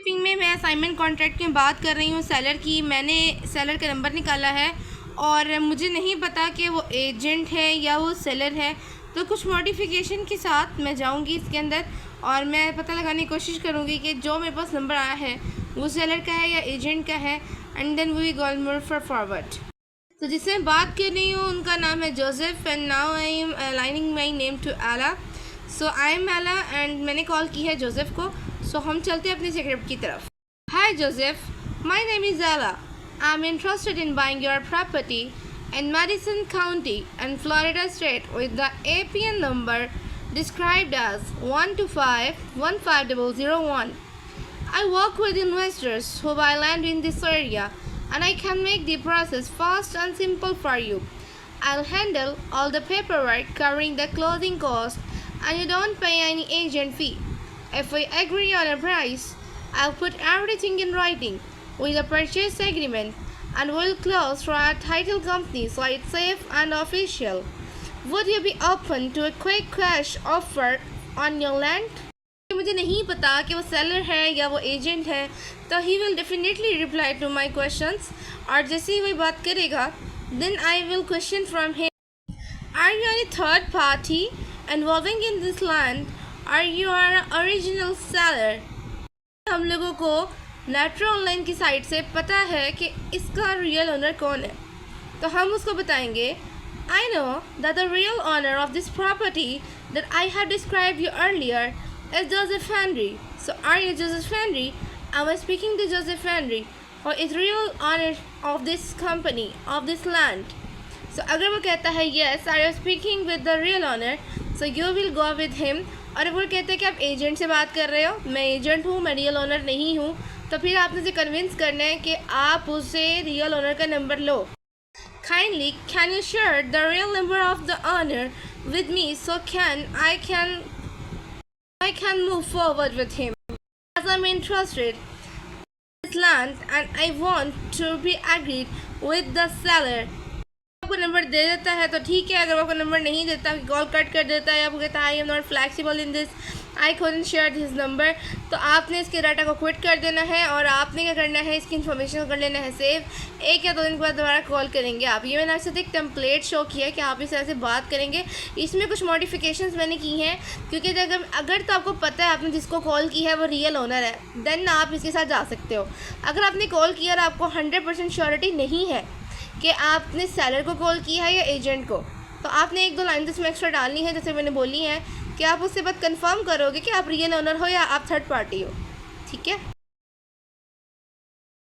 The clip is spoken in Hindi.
शिपिंग में मैं असाइनमेंट कॉन्ट्रैक्ट में बात कर रही हूँ सेलर की। मैंने सेलर का नंबर निकाला है और मुझे नहीं पता कि वो एजेंट है या वो सेलर है, तो कुछ मॉडिफिकेशन के साथ मैं जाऊँगी इसके अंदर और मैं पता लगाने की कोशिश करूँगी कि जो मेरे पास नंबर आया है वो सेलर का है या एजेंट का है, and then we go more forward. तो जिससे मैं बात कर रही हूँ उनका नाम है Joseph, and now I am aligning my name to Ella. So I am Ella and मैंने कॉल की है जोसेफ को। सो हम चलते हैं अपनी स्क्रिप्ट की तरफ। हाय जोसेफ, माई नेम इज़ एला। I am interested in buying your property in Madison County and Florida State with the APN number described as 125-15001. I work with investors who buy land in this area, and I can make the process fast and simple for you. I'll handle all the paperwork covering the closing costs, and you don't pay any agent fee. If we agree on a price, I'll put everything in writing with a purchase agreement and will close for our title company so it's safe and official. Would you be open to a quick cash offer on your land? मुझे नहीं पता कि वो सेलर है या वो एजेंट है, तो he will definitely reply to my questions, और जैसे ही वही बात करेगा then I will question from him, are you any third party involving in this land, are you are original seller? हम लोगों को नेट्रो ऑनलाइन की साइट से पता है कि इसका रियल ओनर कौन है, तो हम उसको बताएंगे, I know that the real owner of this property that I have described you earlier is Joseph Henry. So are you Joseph Henry? I am speaking to Joseph Henry और is real owner of this company of this land. So अगर वो कहता है yes, I am speaking with the real owner, so you will go with him. और वो कहते हैं कि आप एजेंट से बात कर रहे हो, मैं एजेंट हूँ, मैं रियल ओनर नहीं हूँ, तो फिर आपने उसे कन्विंस करना है कि आप उसे रियल ओनर का number low. Kindly can you share the real number of the owner with me so I can move forward with him, as I'm interested in this land and I want to be agreed with the seller. आपको नंबर दे देता है तो ठीक है, अगर आपको नंबर नहीं देता, कॉल कट कर देता है, आपको कहता है I am not flexible in this, I couldn't share this number, तो आपने इसके डाटा को क्विट कर देना है और आपने क्या करना है, इसकी इन्फॉर्मेशन को कर लेना है सेव. 1 या 2 दिन के बाद दोबारा कॉल करेंगे आप. ये मैंने आपसे एक टेम्पलेट शो किया कि आप इस तरह से बात करेंगे. इसमें कुछ मॉडिफिकेशंस मैंने की हैं, क्योंकि अगर तो आपको पता है आपने जिसको कॉल की है वो रियल ओनर है, देन आप इसके साथ जा सकते हो. अगर आपने कॉल किया और आपको 100% श्योरिटी नहीं है कि आपने सेलर को कॉल किया है या एजेंट को, तो आपने 1-2 लाइन इसमें एक्स्ट्रा डालनी है, जैसे मैंने बोली है कि आप उससे बात कंफर्म करोगे कि आप रियल ओनर हो या आप थर्ड पार्टी हो. ठीक है.